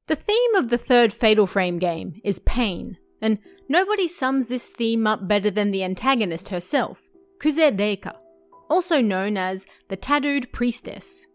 The theme of the third Fatal Frame game is pain, and nobody sums this theme up better than the antagonist herself, Kuze Neca, also known as the Tattooed Priestess.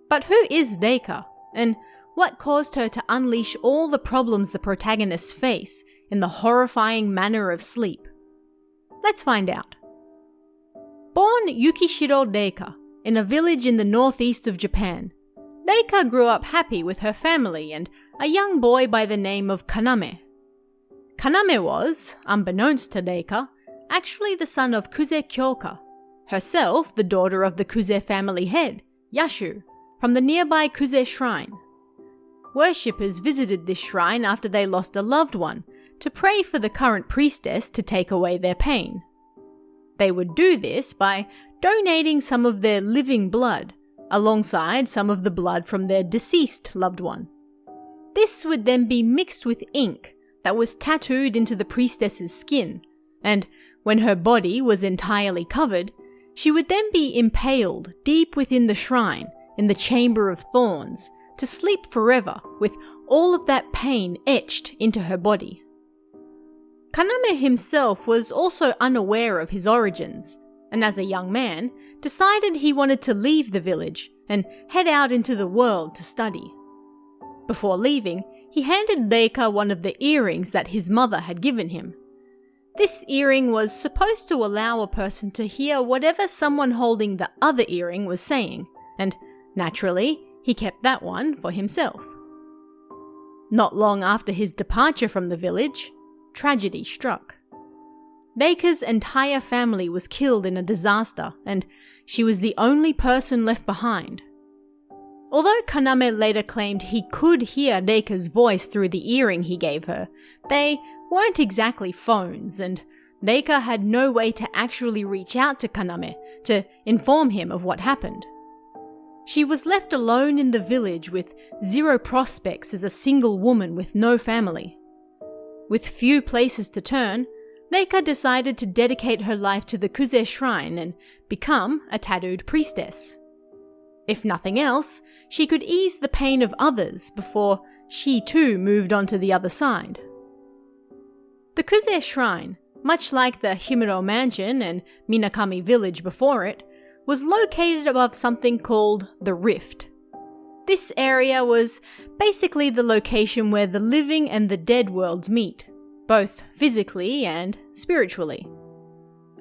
But who is Neca, and what caused her to unleash all the problems the protagonists face in the horrifying Manor of Sleep? Let's find out. Born Yukishiro Neca in a village in the northeast of Japan, Neca grew up happy with her family and a young boy by the name of Kaname. Kaname was, unbeknownst to Neca, actually the son of Kuze Kyoka, herself the daughter of the Kuze family head, Yashu, from the nearby Kuze shrine. Worshippers visited this shrine after they lost a loved one to pray for the current priestess to take away their pain. They would do this by donating some of their living blood, alongside some of the blood from their deceased loved one. This would then be mixed with ink that was tattooed into the priestess's skin, and when her body was entirely covered, she would then be impaled deep within the shrine in the Chamber of Thorns to sleep forever with all of that pain etched into her body. Kaname himself was also unaware of his origins, and as a young man, decided he wanted to leave the village and head out into the world to study. Before leaving, he handed Neca one of the earrings that his mother had given him. This earring was supposed to allow a person to hear whatever someone holding the other earring was saying, and naturally, he kept that one for himself. Not long after his departure from the village, tragedy struck. Neca's entire family was killed in a disaster, and she was the only person left behind. Although Kaname later claimed he could hear Neca's voice through the earring he gave her, they weren't exactly phones, and Neca had no way to actually reach out to Kaname to inform him of what happened. She was left alone in the village with zero prospects as a single woman with no family. With few places to turn, Neca decided to dedicate her life to the Kuze shrine and become a tattooed priestess. If nothing else, she could ease the pain of others before she too moved on to the other side. The Kuze shrine, much like the Himuro mansion and Minakami village before it, was located above something called the Rift. This area was basically the location where the living and the dead worlds meet, both physically and spiritually.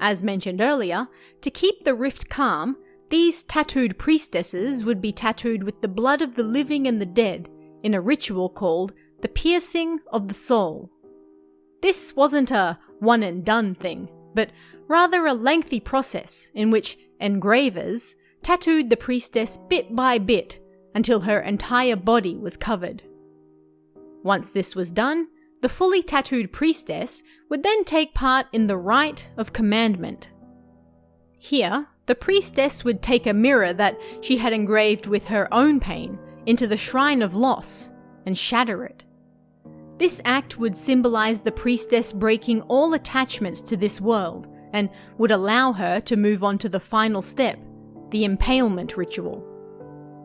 As mentioned earlier, to keep the rift calm, these tattooed priestesses would be tattooed with the blood of the living and the dead in a ritual called the piercing of the soul. This wasn't a one and done thing, but rather a lengthy process in which engravers tattooed the priestess bit by bit until her entire body was covered. Once this was done, the fully tattooed priestess would then take part in the rite of commandment. Here, the priestess would take a mirror that she had engraved with her own pain into the shrine of loss and shatter it. This act would symbolize the priestess breaking all attachments to this world and would allow her to move on to the final step, the impalement ritual.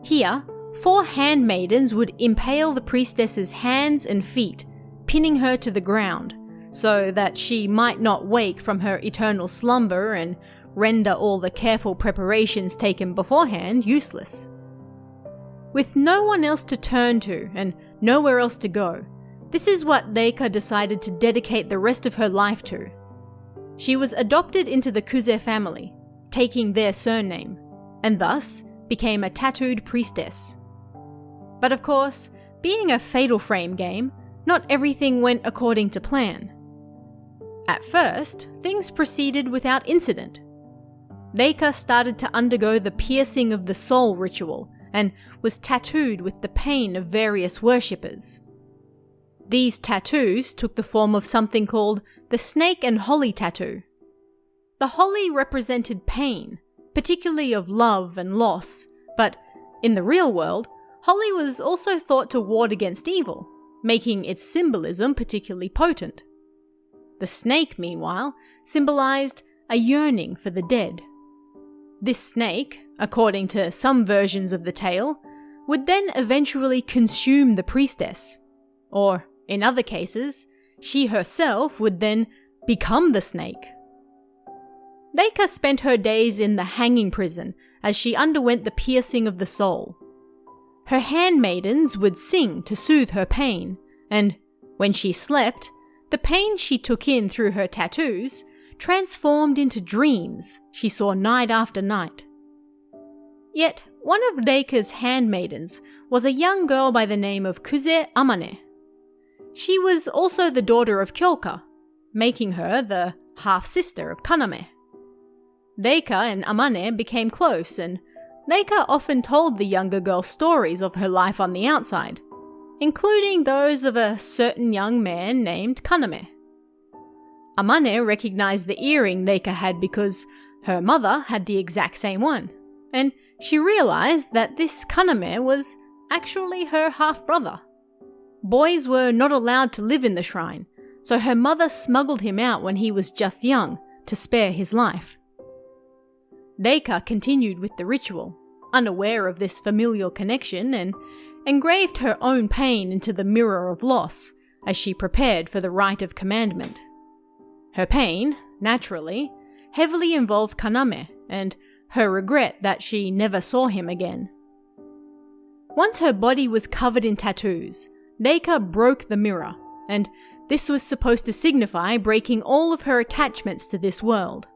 Here, 4 handmaidens would impale the priestess's hands and feet, pinning her to the ground, so that she might not wake from her eternal slumber and render all the careful preparations taken beforehand useless. With no one else to turn to and nowhere else to go, this is what Neca decided to dedicate the rest of her life to. She was adopted into the Kuze family, taking their surname, and thus became a tattooed priestess. But of course, being a Fatal Frame game, not everything went according to plan. At first, things proceeded without incident. Neca started to undergo the piercing of the soul ritual and was tattooed with the pain of various worshippers. These tattoos took the form of something called the snake and holly tattoo. The holly represented pain, particularly of love and loss, but in the real world, holly was also thought to ward against evil, making its symbolism particularly potent. The snake, meanwhile, symbolized a yearning for the dead. This snake, according to some versions of the tale, would then eventually consume the priestess. Or, in other cases, she herself would then become the snake. Neca spent her days in the hanging prison as she underwent the piercing of the soul. Her handmaidens would sing to soothe her pain, and when she slept, the pain she took in through her tattoos transformed into dreams she saw night after night. Yet, one of Neca's handmaidens was a young girl by the name of Kuze Amane. She was also the daughter of Kyoka, making her the half-sister of Kaname. Neca and Amane became close, and Neca often told the younger girl stories of her life on the outside, including those of a certain young man named Kaname. Amane recognized the earring Neca had because her mother had the exact same one, and she realized that this Kaname was actually her half-brother. Boys were not allowed to live in the shrine, so her mother smuggled him out when he was just young to spare his life. Neca continued with the ritual, unaware of this familial connection, and engraved her own pain into the mirror of loss as she prepared for the rite of commandment. Her pain, naturally, heavily involved Kaname and her regret that she never saw him again. Once her body was covered in tattoos, Neca broke the mirror, and this was supposed to signify breaking all of her attachments to this world.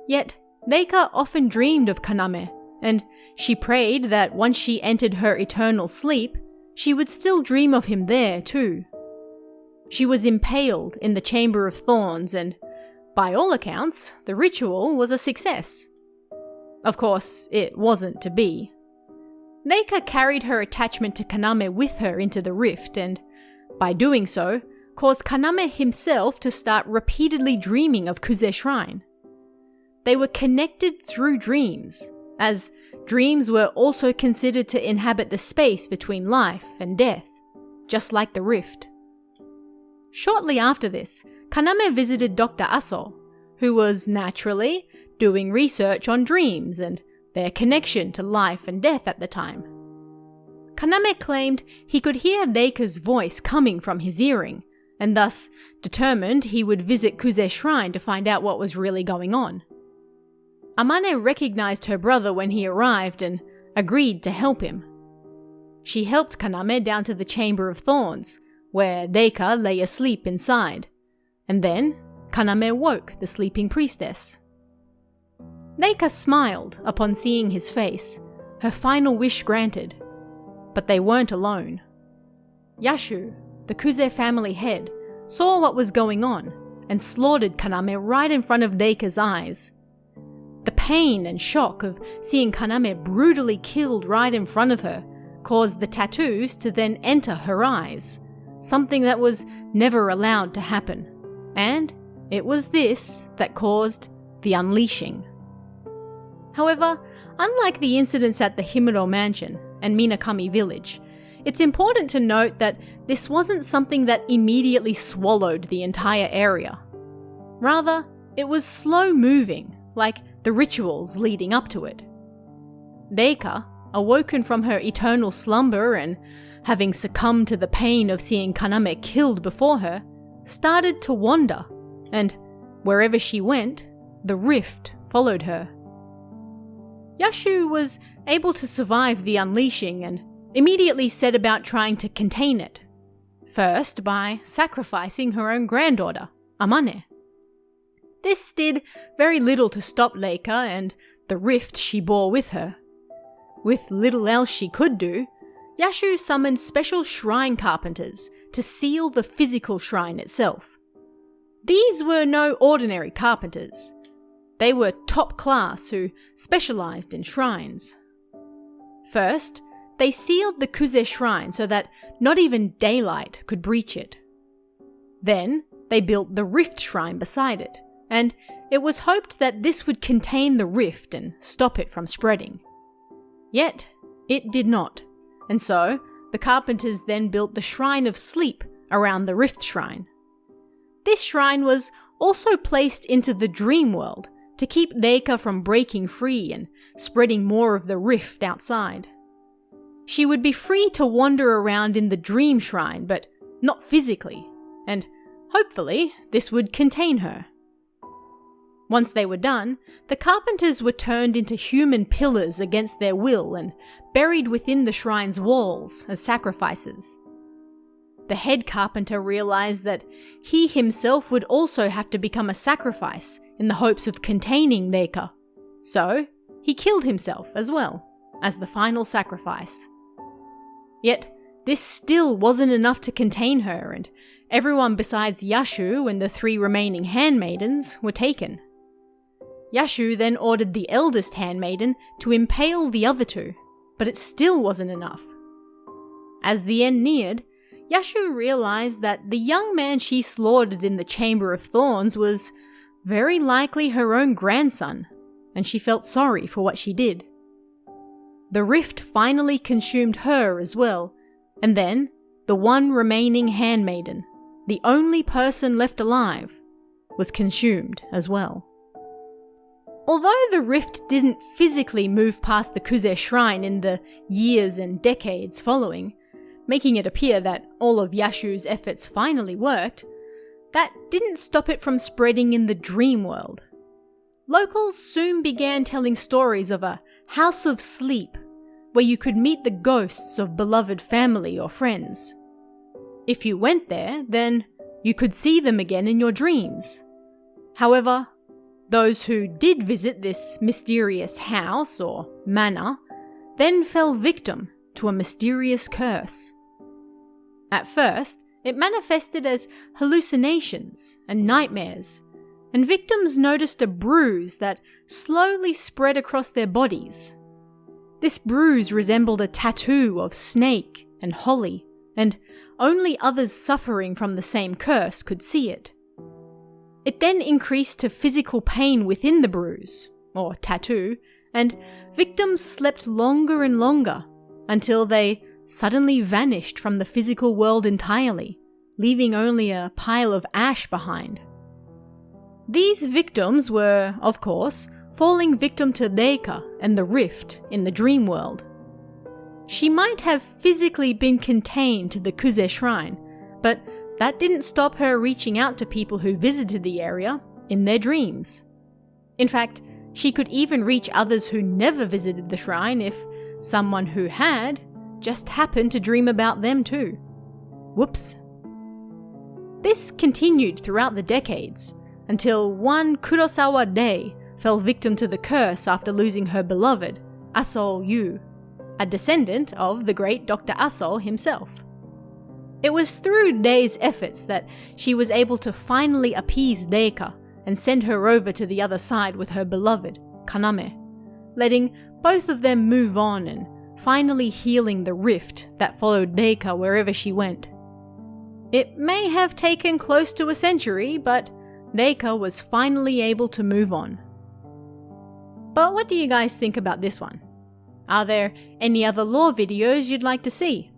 Yet, Neca often dreamed of Kaname, and she prayed that once she entered her eternal sleep, she would still dream of him there too. She was impaled in the Chamber of Thorns, and by all accounts, the ritual was a success. Of course, it wasn't to be. Neca carried her attachment to Kaname with her into the rift, and by doing so, caused Kaname himself to start repeatedly dreaming of Kuze Shrine. They were connected through dreams, as dreams were also considered to inhabit the space between life and death, just like the rift. Shortly after this, Kaname visited Dr. Aso, who was, naturally, doing research on dreams and their connection to life and death at the time. Kaname claimed he could hear Neca's voice coming from his earring, and thus determined he would visit Kuze Shrine to find out what was really going on. Amane recognized her brother when he arrived and agreed to help him. She helped Kaname down to the Chamber of Thorns, where Neca lay asleep inside, and then Kaname woke the sleeping priestess. Neca smiled upon seeing his face, her final wish granted. But they weren't alone. Yashu, the Kuze family head, saw what was going on and slaughtered Kaname right in front of Neca's eyes. The pain and shock of seeing Kaname brutally killed right in front of her caused the tattoos to then enter her eyes, something that was never allowed to happen. And it was this that caused the unleashing. However, unlike the incidents at the Himuro Mansion and Minakami Village, it's important to note that this wasn't something that immediately swallowed the entire area. Rather, it was slow-moving, like the rituals leading up to it. Neca, awoken from her eternal slumber and having succumbed to the pain of seeing Kaname killed before her, started to wander, and wherever she went, the rift followed her. Yashu was able to survive the unleashing and immediately set about trying to contain it, first by sacrificing her own granddaughter, Amane. This did very little to stop Neca and the rift she bore with her. With little else she could do, Yashu summoned special shrine carpenters to seal the physical shrine itself. These were no ordinary carpenters. They were top class who specialized in shrines. First, they sealed the Kuze shrine so that not even daylight could breach it. Then, they built the rift shrine beside it, and it was hoped that this would contain the rift and stop it from spreading. Yet, it did not, and so the carpenters then built the Shrine of Sleep around the rift shrine. This shrine was also placed into the dream world to keep Neca from breaking free and spreading more of the rift outside. she would be free to wander around in the dream shrine, but not physically, and hopefully this would contain her. Once they were done, the carpenters were turned into human pillars against their will and buried within the shrine's walls as sacrifices. The head carpenter realized that he himself would also have to become a sacrifice in the hopes of containing Neca, so he killed himself as well, as the final sacrifice. Yet, this still wasn't enough to contain her, and everyone besides Yashu and the 3 remaining handmaidens were taken. Yashu then ordered the eldest handmaiden to impale the other 2, but it still wasn't enough. As the end neared, Yashu realized that the young man she slaughtered in the Chamber of Thorns was very likely her own grandson, and she felt sorry for what she did. The rift finally consumed her as well, and then the one remaining handmaiden, the only person left alive, was consumed as well. Although the rift didn't physically move past the Kuze shrine in the years and decades following, making it appear that all of Yashu's efforts finally worked, that didn't stop it from spreading in the dream world. Locals soon began telling stories of a house of sleep where you could meet the ghosts of beloved family or friends. If you went there, then you could see them again in your dreams. However, those who did visit this mysterious house or manor then fell victim to a mysterious curse. At first, it manifested as hallucinations and nightmares, and victims noticed a bruise that slowly spread across their bodies. This bruise resembled a tattoo of snake and holly, and only others suffering from the same curse could see it. It then increased to physical pain within the bruise, or tattoo, and victims slept longer and longer until they suddenly vanished from the physical world entirely, leaving only a pile of ash behind. These victims were, of course, falling victim to Neca and the rift in the dream world. She might have physically been contained to the Kuze shrine, but that didn't stop her reaching out to people who visited the area in their dreams. In fact, she could even reach others who never visited the shrine if someone who had just happened to dream about them too. Whoops. This continued throughout the decades, until one Kurosawa Rei fell victim to the curse after losing her beloved, Asol Yu, a descendant of the great Dr. Asol himself. It was through Rei's efforts that she was able to finally appease Neca and send her over to the other side with her beloved, Kaname, letting both of them move on and finally healing the rift that followed Neca wherever she went. It may have taken close to a century, but Neca was finally able to move on. But what do you guys think about this one? Are there any other lore videos you'd like to see?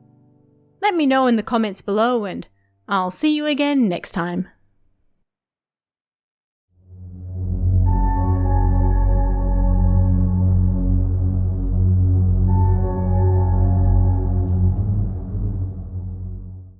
Let me know in the comments below, and I'll see you again next time.